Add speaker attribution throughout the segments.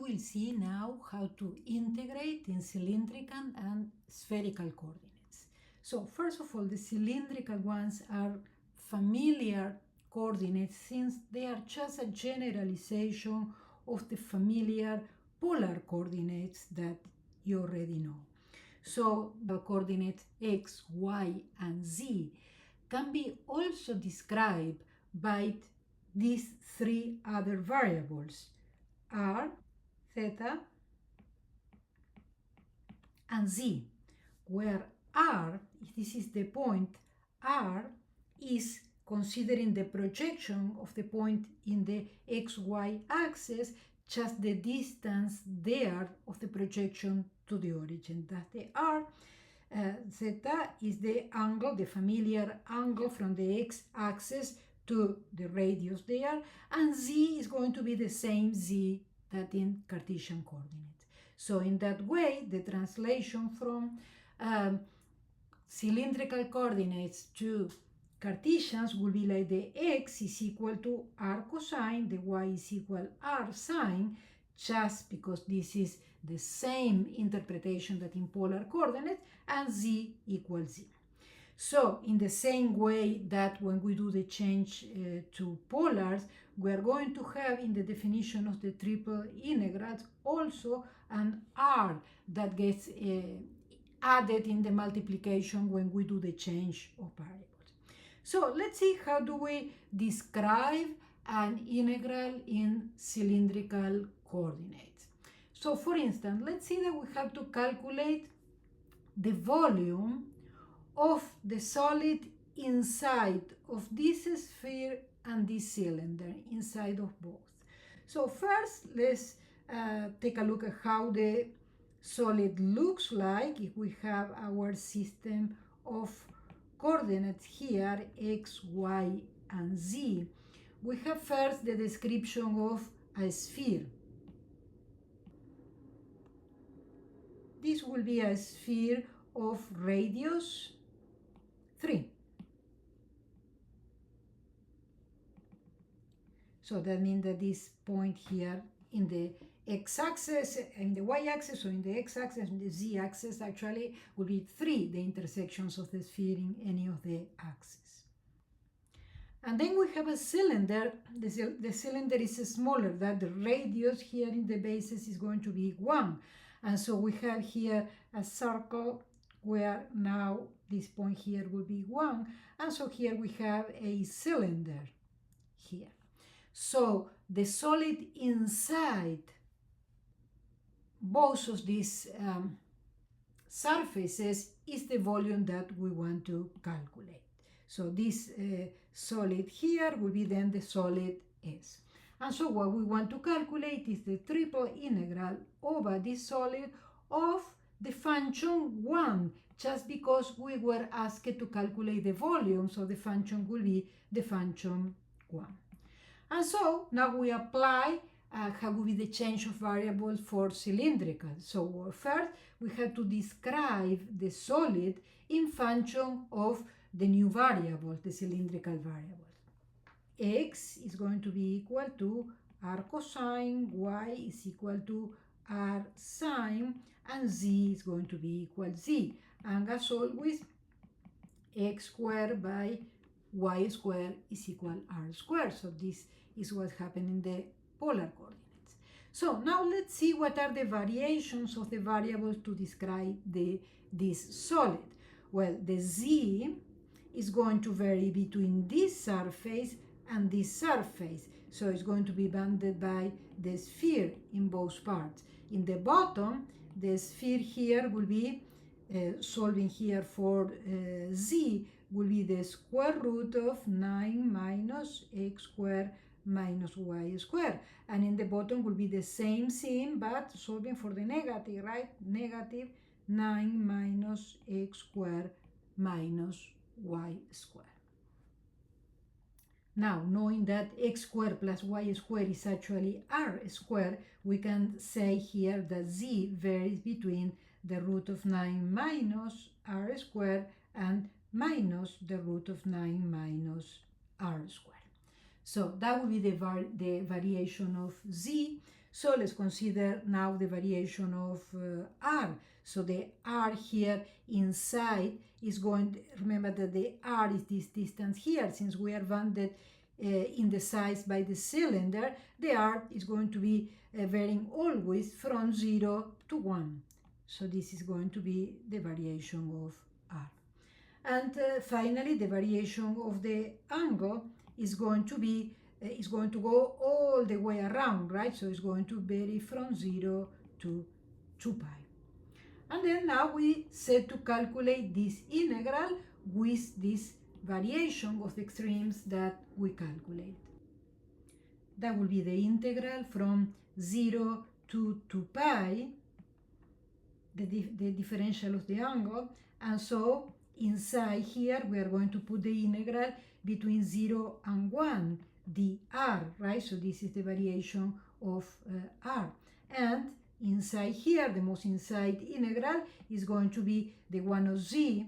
Speaker 1: will see now how to integrate in cylindrical and spherical coordinates. So first of all, the cylindrical ones are familiar coordinates since they are just a generalization of the familiar polar coordinates that you already know. So the coordinates x, y, and z can be also described by these three other variables, r, theta, and z, where r, this is the point, r is considering the projection of the point in the xy axis, just the distance there of the projection to the origin. That's the r. Theta is the angle, the familiar angle from the x-axis to the radius there, and z is going to be the same z that in Cartesian coordinates. So in that way, the translation from cylindrical coordinates to Cartesians will be like the x is equal to r cosine, the y is equal r sine, just because this is the same interpretation that in polar coordinates, and z equals z. So in the same way that when we do the change to polars, we are going to have in the definition of the triple integrals also an r that gets added in the multiplication when we do the change of variables. So let's see how do we describe an integral in cylindrical coordinates. So for instance, let's see that we have to calculate the volume of the solid inside of this sphere and this cylinder, inside of both. So first, let's take a look at how the solid looks like if we have our system of coordinates here, x, y, and z. We have first the description of a sphere. This will be a sphere of radius 3. So that means that this point here in the x-axis, in the y-axis, or in the x-axis, and the z-axis actually will be 3, the intersections of the sphere in any of the axes. And then we have a cylinder. The cylinder is smaller, that the radius here in the basis is going to be 1. And so we have here a circle where now this point here will be 1. And so here we have a cylinder here. So the solid inside both of these surfaces is the volume that we want to calculate. So this solid here will be then the solid S. And so what we want to calculate is the triple integral over this solid of the function 1, just because we were asked to calculate the volume, so the function will be the function 1. And so now we apply how will be the change of variables for cylindrical. So first we have to describe the solid in function of the new variable, the cylindrical variable. X is going to be equal to r cosine, y is equal to r sine, and z is going to be equal z. And as always, x squared by y squared is equal r squared. So this is what happened in the polar coordinates. So now let's see what are the variations of the variables to describe this solid. Well, the z is going to vary between this surface and this surface. So it's going to be bounded by the sphere in both parts. In the bottom, the sphere here will be, solving here for z, will be the square root of 9 minus x squared minus y squared. And in the bottom will be the same thing, but solving for the negative, right? Negative 9 minus x squared minus y squared. Now, knowing that x squared plus y squared is actually r squared, we can say here that z varies between the root of 9 minus r squared and minus the root of 9 minus r squared. So that will be the variation of z. So let's consider now the variation of r. So the r here inside is going to, remember that the r is this distance here, since we are bounded in the size by the cylinder, the r is going to be varying always from 0 to 1. So this is going to be the variation of r. And finally, the variation of the angle is going to be is going to go all the way around, right? So it's going to vary from 0 to 2 pi. And then now we set to calculate this integral with this variation of the extremes that we calculate. That will be the integral from 0 to 2 pi, the differential of the angle. And so inside here we are going to put the integral between 0 and 1, dr, right? So this is the variation of r. And inside here, the most inside integral is going to be the 1 of z,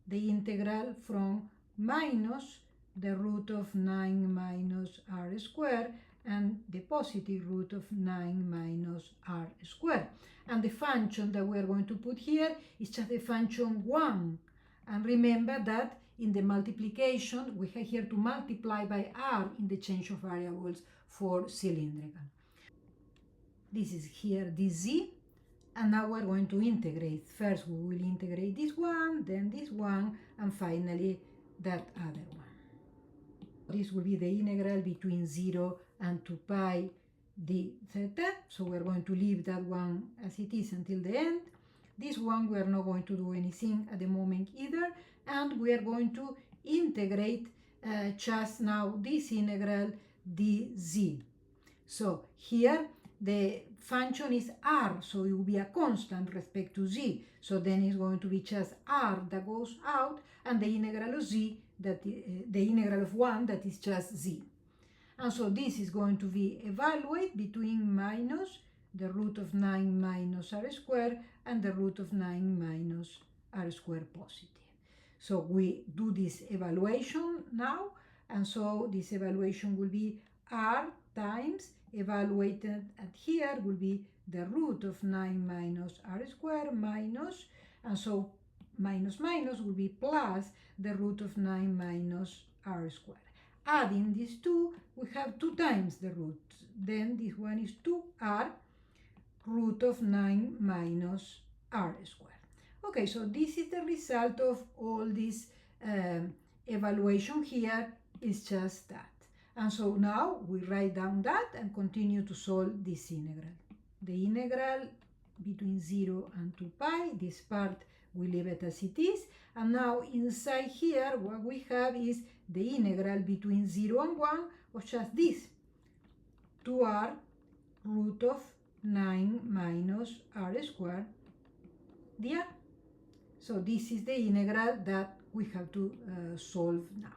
Speaker 1: the integral from minus the root of 9 minus r squared and the positive root of 9 minus r squared. And the function that we are going to put here is just the function 1. And remember that in the multiplication, we have here to multiply by r in the change of variables for cylindrical. This is here dz, and now we're going to integrate. First, we will integrate this one, then this one, and finally that other one. This will be the integral between 0 and 2 pi d theta. So we're going to leave that one as it is until the end. This one we are not going to do anything at the moment either, and we are going to integrate just now this integral dz. So here the function is r, so it will be a constant respect to z. So then it's going to be just r that goes out, and the integral of z, that the integral of 1, that is just z. And so this is going to be evaluated between minus the root of 9 minus r squared and the root of 9 minus r squared positive. So we do this evaluation now, and so this evaluation will be r times evaluated at here will be the root of 9 minus r squared minus, and so minus minus will be plus the root of 9 minus r squared. Adding these two, we have 2 times the root. Then this one is 2r root of 9 minus r squared. Okay, so this is the result of all this evaluation here, is just that. And so now we write down that and continue to solve this integral. The integral between 0 and 2 pi, this part we leave it as it is. And now inside here what we have is the integral between 0 and 1 of just this, 2r root of 9 minus r squared dr. So this is the integral that we have to solve now.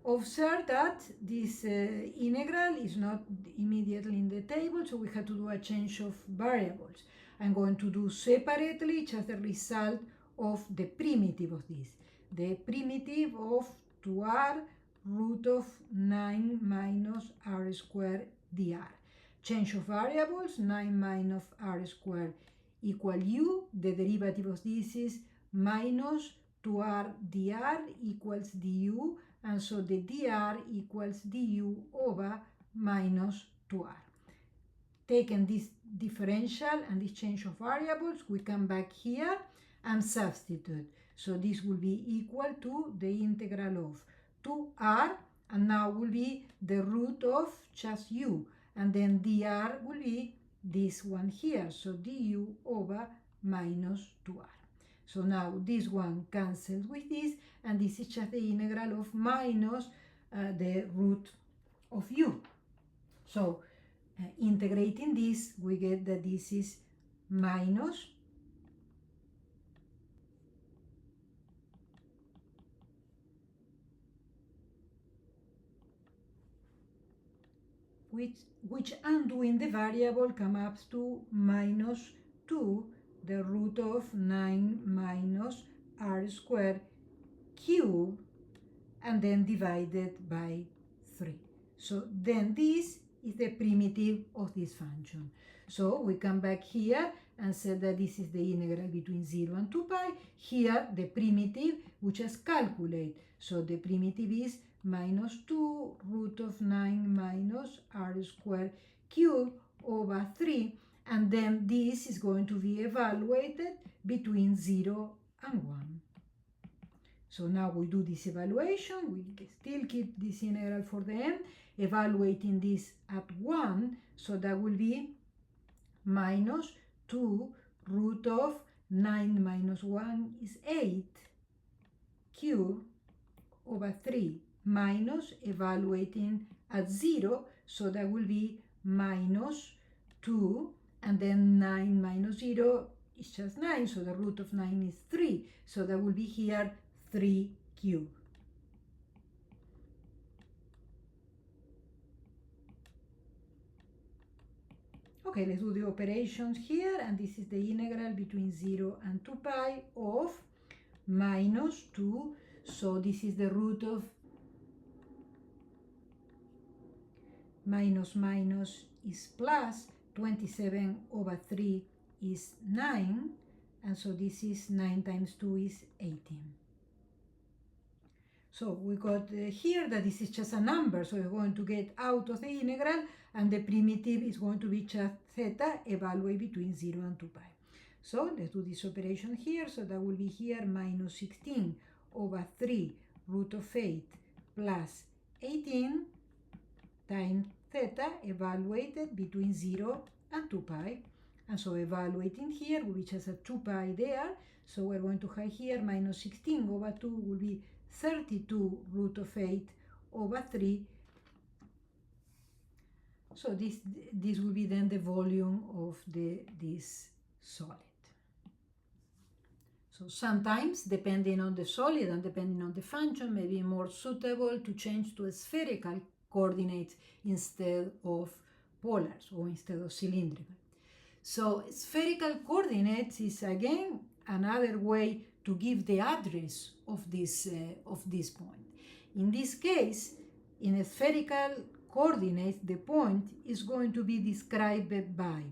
Speaker 1: Observe that this integral is not immediately in the table, so we have to do a change of variables. I'm going to do separately just the result of the primitive of this. The primitive of 2r root of 9 minus r squared dr. Change of variables, 9 minus r squared equal u. The derivative of this is minus 2r dr equals du, and so the dr equals du over minus 2r. Taking this differential and this change of variables, we come back here and substitute. So this will be equal to the integral of 2r, and now will be the root of just u, and then dr will be this one here, so du over minus 2r. So now this one cancels with this, and this is just the integral of minus the root of u. So integrating this, we get that this is minus which undoing the variable comes up to minus 2 the root of 9 minus r squared cubed, and then divided by 3. So then this is the primitive of this function. So we come back here and say that this is the integral between 0 and 2 pi. Here the primitive, we just calculate. So the primitive is minus 2 root of 9 minus r squared cubed over 3. And then this is going to be evaluated between 0 and 1. So now we do this evaluation. We still keep this integral for the end, evaluating this at 1. So that will be minus 2 root of 9 minus 1 is 8 cubed over 3 minus evaluating at 0. So that will be minus 2, and then 9 minus 0 is just 9. So the root of 9 is 3. So that will be here 3 cubed. Okay, let's do the operations here, and this is the integral between 0 and 2 pi of minus 2. So this is the root of minus minus is plus, 27 over 3 is 9, and so this is 9 times 2 is 18. So we got here that this is just a number, so we're going to get out of the integral, and the primitive is going to be just theta, evaluate between 0 and 2 pi. So let's do this operation here. So that will be here minus 16 over 3 root of 8 plus 18 times theta, evaluated between 0 and 2 pi. And so evaluating here will be just a 2 pi there. So we're going to have here minus 16 over 2 will be 32 root of 8 over 3. So this will be then the volume of this solid. So sometimes, depending on the solid and depending on the function, may be more suitable to change to spherical coordinates instead of polars or instead of cylindrical. So spherical coordinates is again another way to give the address of this point. In this case, in spherical coordinates, the point is going to be described by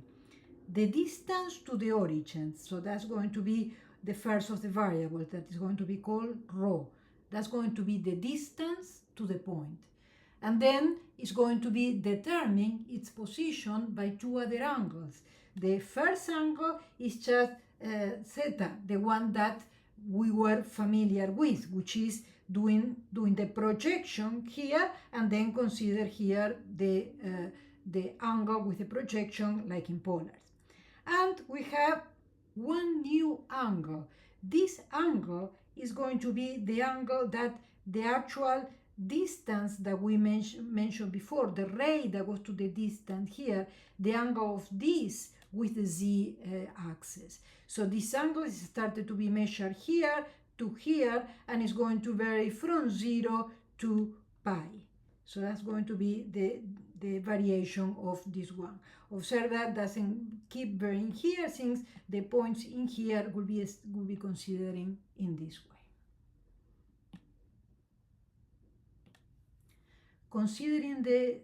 Speaker 1: the distance to the origin. So that's going to be the first of the variables, that is going to be called rho. That's going to be the distance to the point. And then it's going to be determining its position by two other angles. The first angle is just theta, the one that we were familiar with, which is doing the projection here, and then consider here the angle with the projection like in polars. And we have one new angle. This angle is going to be the angle that the actual distance that we mentioned before, the ray that goes to the distance here, the angle of this with the z-axis. So this angle is started to be measured here to here, and is going to vary from 0 to pi. So that's going to be the variation of this one. Observe that doesn't keep varying here, since the points in here will be considering in this way. Considering the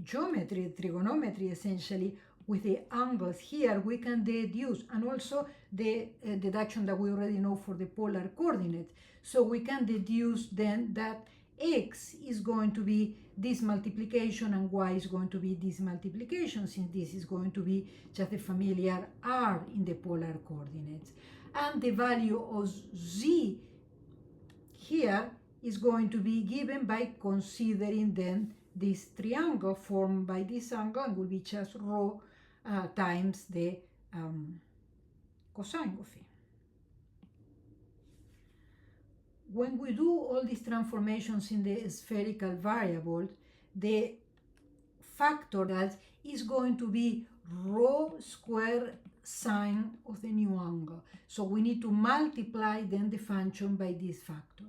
Speaker 1: geometry, trigonometry essentially, with the angles here, we can deduce, and also the deduction that we already know for the polar coordinates. So we can deduce then that x is going to be this multiplication and y is going to be this multiplication, since this is going to be just a familiar r in the polar coordinates. And the value of z here is going to be given by considering then this triangle formed by this angle, and will be just rho times the cosine of it. When we do all these transformations in the spherical variable, the factor that is going to be rho square sine of the new angle. So we need to multiply then the function by this factor.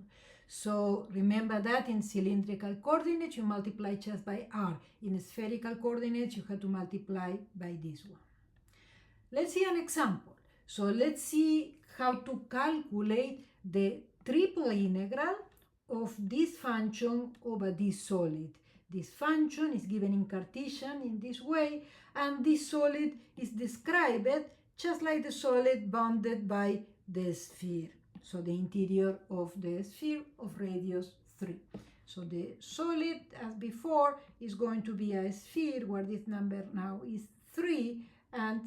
Speaker 1: So remember that in cylindrical coordinates, you multiply just by r. In spherical coordinates, you have to multiply by this one. Let's see an example. So let's see how to calculate the triple integral of this function over this solid. This function is given in Cartesian in this way, and this solid is described just like the solid bounded by the sphere. So the interior of the sphere of radius 3. So the solid, as before, is going to be a sphere where this number now is 3, and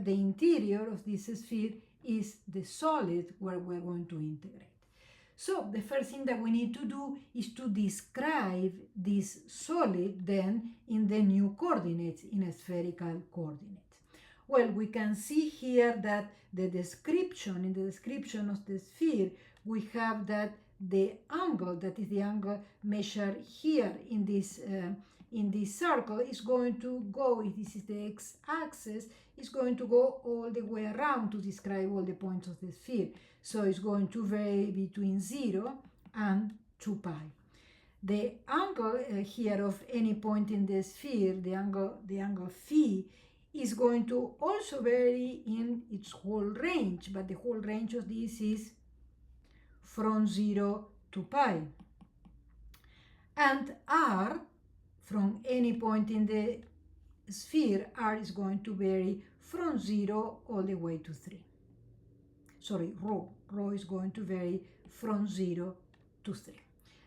Speaker 1: the interior of this sphere is the solid where we're going to integrate. So the first thing that we need to do is to describe this solid then in the new coordinates, in a spherical coordinates. Well, we can see here that in the description of the sphere, we have that the angle, that is the angle measured here in this circle, is going to go, if this is the x-axis, is going to go all the way around to describe all the points of the sphere. So it's going to vary between 0 and 2 pi. The angle here of any point in the sphere, the angle phi, is going to also vary in its whole range, but the whole range of this is from 0 to pi. And r, from any point in the sphere, r is going to vary from 0 all the way to 3. Sorry, rho is going to vary from 0 to 3.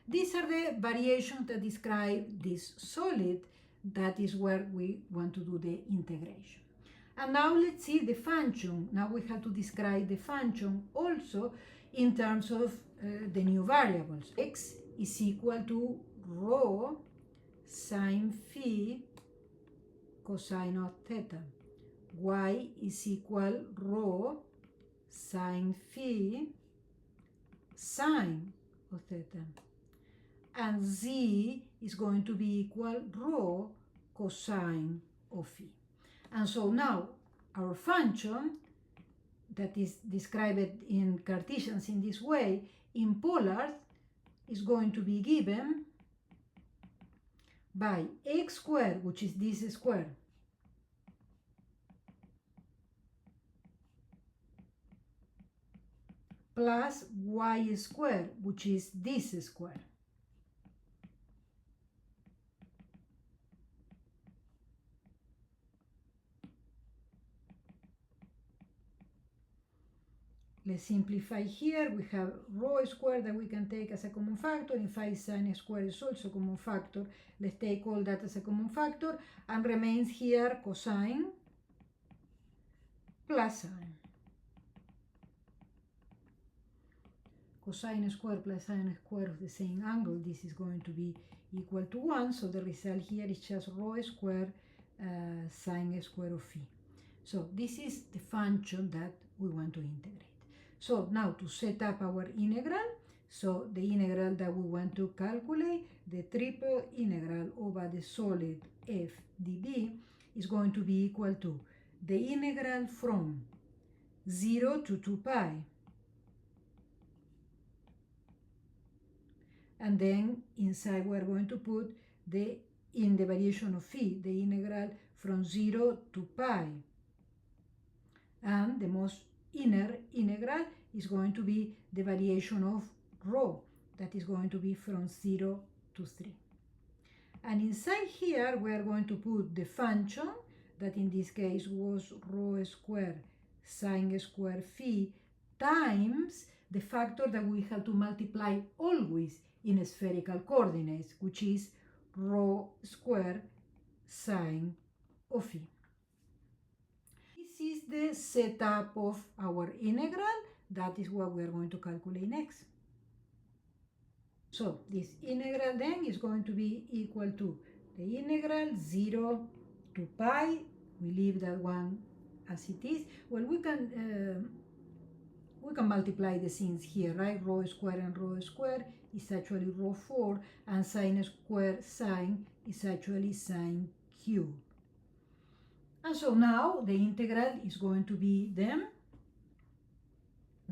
Speaker 1: These are the variations that describe this solid. That is where we want to do the integration. And now let's see the function. Now we have to describe the function also in terms of the new variables. X is equal to rho sine phi cosine of theta. Y is equal rho sine phi sine of theta. And z is going to be equal rho cosine of phi. And so now our function that is described in Cartesians in this way, in polars, is going to be given by x squared, which is this square, plus y squared, which is this square. Let's simplify here. We have rho squared that we can take as a common factor. In phi sine squared is also a common factor. Let's take all that as a common factor, and remains here cosine plus sine. Cosine squared plus sine squared of the same angle, this is going to be equal to 1. So the result here is just rho squared sine squared of phi. So this is the function that we want to integrate. So now to set up our integral, so the integral that we want to calculate, the triple integral over the solid f dv, is going to be equal to the integral from 0 to 2 pi, and then inside we're going to put in the variation of phi, the integral from 0 to pi, and the most inner integral is going to be the variation of rho, that is going to be from 0 to 3. And inside here we are going to put the function, that in this case was rho squared sine squared phi, times the factor that we have to multiply always in spherical coordinates, which is rho squared sine of phi. This is the setup of our integral. That is what we are going to calculate next. So this integral then is going to be equal to the integral 0 to pi. We leave that one as it is. Well, we can multiply the signs here, right? Rho squared and rho squared is actually rho 4, and sine squared sine is actually sine cube. And so now the integral is going to be then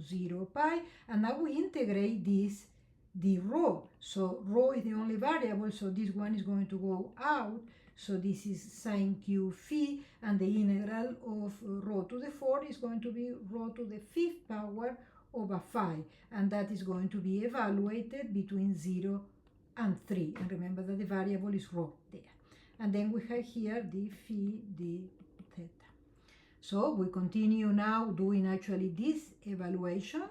Speaker 1: 0 pi, and now we integrate the rho. So rho is the only variable, so this one is going to go out. So this is sine cube phi, and the integral of rho to the 4 is going to be rho to the 5th power over 5, and that is going to be evaluated between 0 and 3. And remember that the variable is rho there. And then we have here the phi d theta. So we continue now doing actually this evaluation.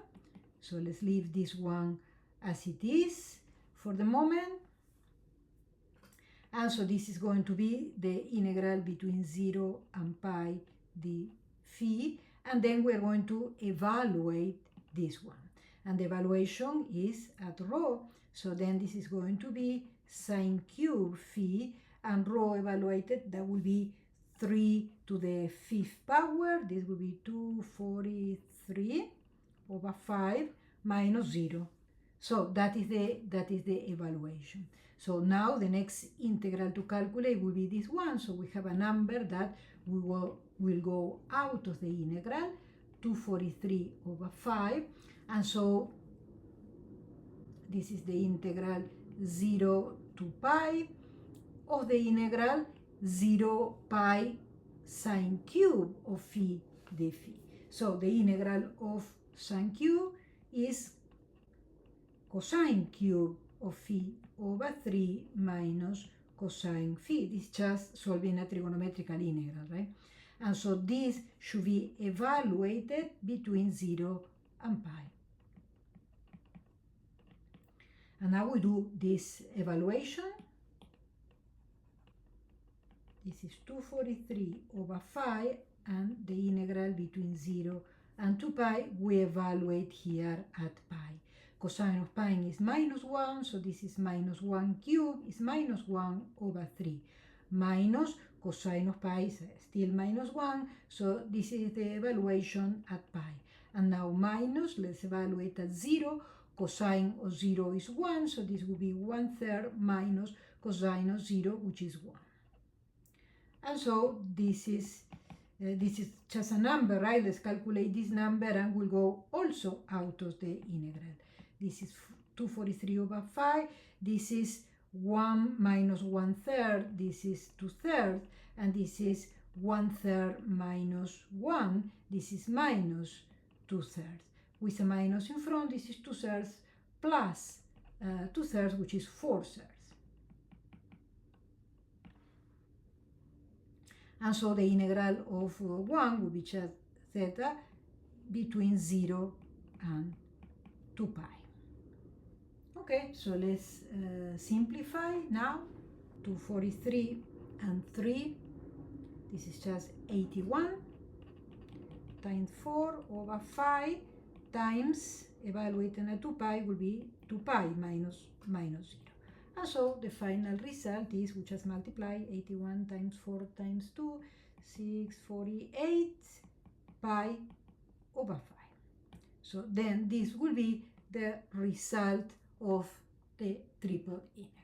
Speaker 1: So let's leave this one as it is for the moment. And so this is going to be the integral between 0 and pi d phi. And then we're going to evaluate this one. And the evaluation is at rho. So then this is going to be sine cube phi, and rho evaluated, that will be 3 to the 5th power. This will be 243 over 5 minus 0. So that is the evaluation. So now the next integral to calculate will be this one. So we have a number that will go out of the integral, 243 over 5. And so this is the integral 0 to pi of the integral 0 pi sine cube of phi d phi. So the integral of sine cube is cosine cube of phi over 3 minus cosine phi. This is just solving a trigonometrical integral, right? And so this should be evaluated between 0 and pi. And now we do this evaluation. This is 243 over 5, and the integral between 0 and 2 pi we evaluate here at pi. Cosine of pi is minus 1, so this is minus 1 cube is minus 1 over 3. Minus cosine of pi is still minus 1, so this is the evaluation at pi. And now minus, let's evaluate at 0. Cosine of 0 is 1, so this will be 1/3 minus cosine of 0, which is 1. And so this is just a number, right? Let's calculate this number and we'll go also out of the integral. This is 243 over 5. This is 1 minus 1/3. This is 2/3. And this is 1/3 minus 1. This is minus 2/3. With a minus in front, this is 2/3 plus 2/3, which is 4/3. And so the integral of 1 will be just theta between 0 and 2 pi. Okay, so let's simplify now. 243 and 3. This is just 81 times 4 over 5 times, evaluating at 2 pi will be 2 pi minus 0. And so the final result is, we just multiply 81 times 4 times 2, 648 pi over 5. So then this will be the result of the triple integral.